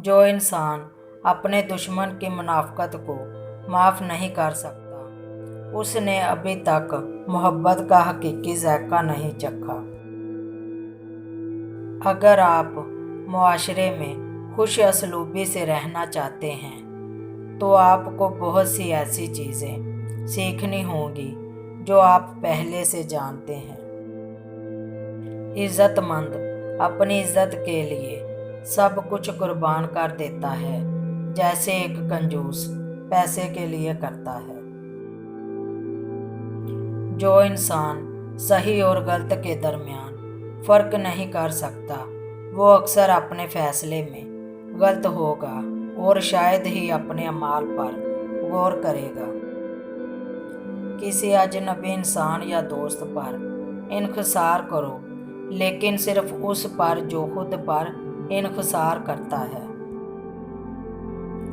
जो इंसान अपने दुश्मन की मुनाफकत को माफ़ नहीं कर सकता, उसने अभी तक मोहब्बत का हकीकी ज़ायका नहीं चखा। अगर आप मुआशरे में खुश असलूबी से रहना चाहते हैं तो आपको बहुत सी ऐसी चीज़ें सीखनी होंगी जो आप पहले से जानते हैं। इज़्ज़तमंद अपनी इज़्ज़त के लिए सब कुछ कुर्बान कर देता है, जैसे एक कंजूस पैसे के लिए करता है। जो इंसान सही और गलत के दरमियान फ़र्क नहीं कर सकता, वो अक्सर अपने फ़ैसले में गलत होगा और शायद ही अपने अमाल पर गौर करेगा। किसी अजनबी इंसान या दोस्त पर इन्हिसार करो, लेकिन सिर्फ उस पर जो खुद पर इन्हिसार करता है।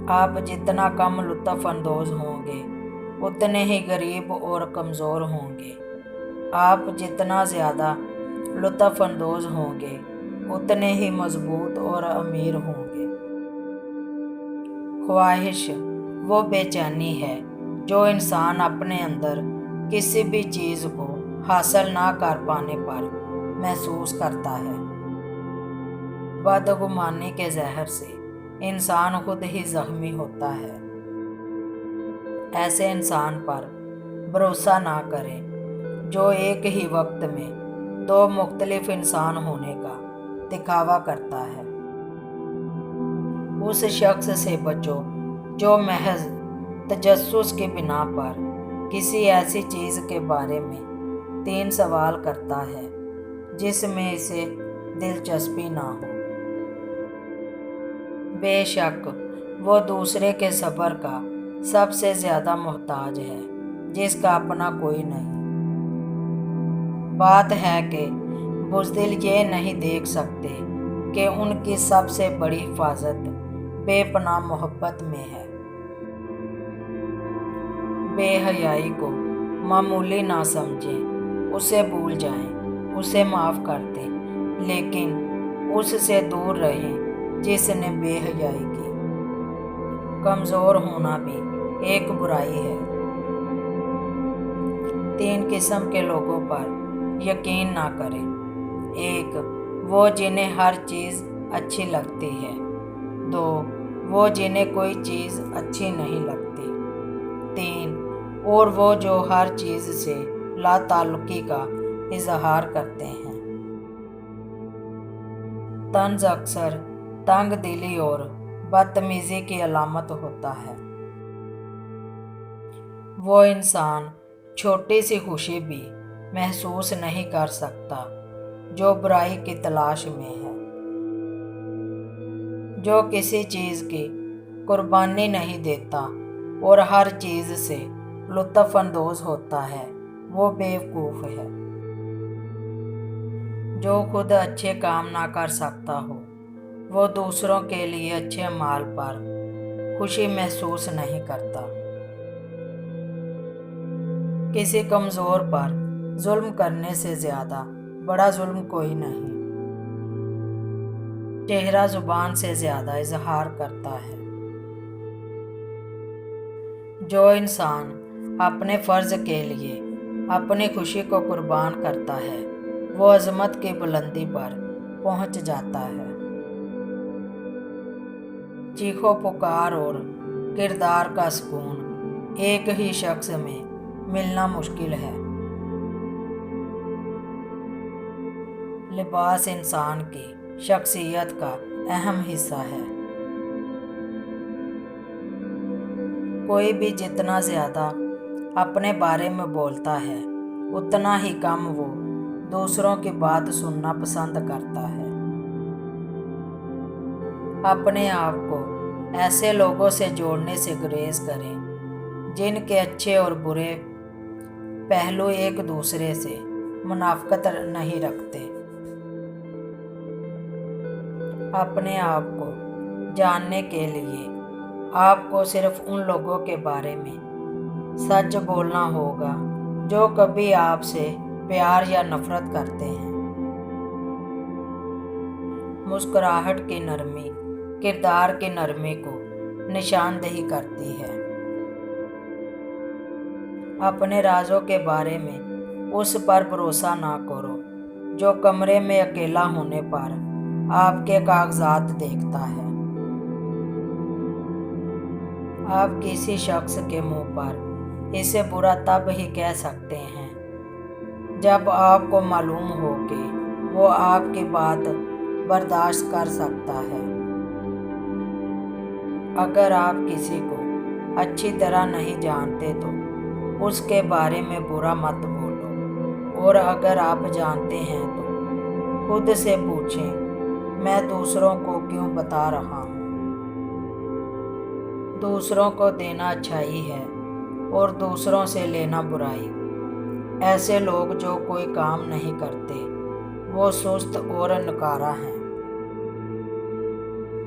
आप जितना कम लुत्फ़ अंदोज़ होंगे उतने ही गरीब और कमज़ोर होंगे। आप जितना ज़्यादा लुत्फ़ अंदोज़ होंगे उतने ही मजबूत और अमीर होंगे। ख्वाहिश वो बेचैनी है जो इंसान अपने अंदर किसी भी चीज़ को हासिल ना कर पाने पर महसूस करता है। बदगुमानी के जहर से इंसान खुद ही ज़ख्मी होता है। ऐसे इंसान पर भरोसा ना करें जो एक ही वक्त में दो मुख्तलिफ इंसान होने का दिखावा करता है। उस शख्स से बचो जो महज तजस्सुस की बिना पर किसी ऐसी चीज़ के बारे में 3 सवाल करता है जिसमें इसे दिलचस्पी ना हो। बेशक वो दूसरे के सब्र का सबसे ज़्यादा मोहताज है जिसका अपना कोई नहीं। बात है कि बुज़दिल ये नहीं देख सकते कि उनकी सबसे बड़ी हिफाजत बेपनाह मोहब्बत में है। बेहयाई को मामूली ना समझें, उसे भूल जाएं, उसे माफ़ कर दें, लेकिन उससे दूर रहें जिसने बेहयाई की। कमज़ोर होना भी एक बुराई है। 3 किस्म के लोगों पर यकीन ना करें। 1, वो जिन्हें हर चीज़ अच्छी लगती है। 2, वो जिन्हें कोई चीज़ अच्छी नहीं लगती। 3, और वो जो हर चीज़ से लाताल्लुकी का इजहार करते हैं। तंज अक्सर तंग दिली और बदतमीज़ी की अलामत होता है। वो इंसान छोटी सी खुशी भी महसूस नहीं कर सकता जो बुराई की तलाश में है। जो किसी चीज़ की कुर्बानी नहीं देता और हर चीज़ से लुत्फ़ अंदोज़ होता है, वो बेवकूफ़ है। जो खुद अच्छे काम ना कर सकता हो, वो दूसरों के लिए अच्छे अमाल पर खुशी महसूस नहीं करता। किसी कमज़ोर पर जुल्म करने से ज़्यादा बड़ा जुल्म कोई नहीं। चेहरा ज़ुबान से ज़्यादा इजहार करता है। जो इंसान अपने फ़र्ज़ के लिए अपनी खुशी को कुर्बान करता है, वो अज़मत की बुलंदी पर पहुंच जाता है। चीखो पुकार और किरदार का सुकून एक ही शख्स में मिलना मुश्किल है। लिबास इंसान की शख्सियत का अहम हिस्सा है। कोई भी जितना ज़्यादा अपने बारे में बोलता है, उतना ही कम वो दूसरों की बात सुनना पसंद करता है। अपने आप को ऐसे लोगों से जोड़ने से गुरेज करें जिनके अच्छे और बुरे पहलू एक दूसरे से मुनाफकत नहीं रखते। अपने आप को जानने के लिए आपको सिर्फ उन लोगों के बारे में सच बोलना होगा जो कभी आपसे प्यार या नफरत करते हैं। मुस्कुराहट की नरमी किरदार की नरमी को निशानदेही करती है। अपने राजों के बारे में उस पर भरोसा ना करो जो कमरे में अकेला होने पर आपके कागजात देखता है। आप किसी शख्स के मुंह पर इसे बुरा तब ही कह सकते हैं जब आपको मालूम हो कि वो आपकी बात बर्दाश्त कर सकता है। अगर आप किसी को अच्छी तरह नहीं जानते तो उसके बारे में बुरा मत बोलो, और अगर आप जानते हैं तो खुद से पूछें, मैं दूसरों को क्यों बता रहा हूँ। दूसरों को देना अच्छाई है और दूसरों से लेना बुराई। ऐसे लोग जो कोई काम नहीं करते वो सुस्त और नकारा हैं।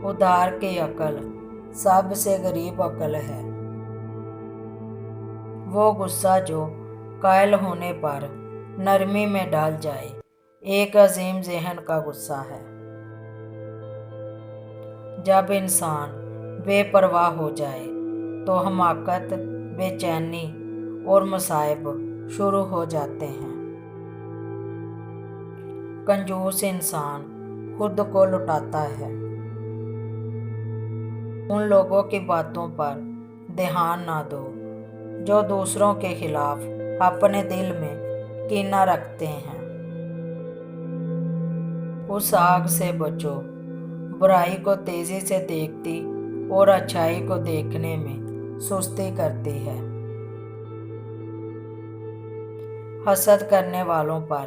उधार की अकल सबसे गरीब अकल है। वो गुस्सा जो कायल होने पर नरमी में ढल जाए एक अजीम ज़हन का गुस्सा है। जब इंसान बेपरवाह हो जाए तो हमाकत, बेचैनी और मसाइब शुरू हो जाते हैं। कंजूस इंसान खुद को लुटाता है। उन लोगों की बातों पर ध्यान ना दो जो दूसरों के खिलाफ अपने दिल में कीना रखते हैं। उस आग से बचो बुराई को तेजी से देखती और अच्छाई को देखने में सुस्ती करती है। हसद करने वालों पर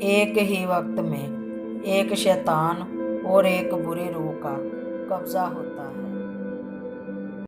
एक ही वक्त में एक शैतान और एक बुरी रूह का कब्जा होता है।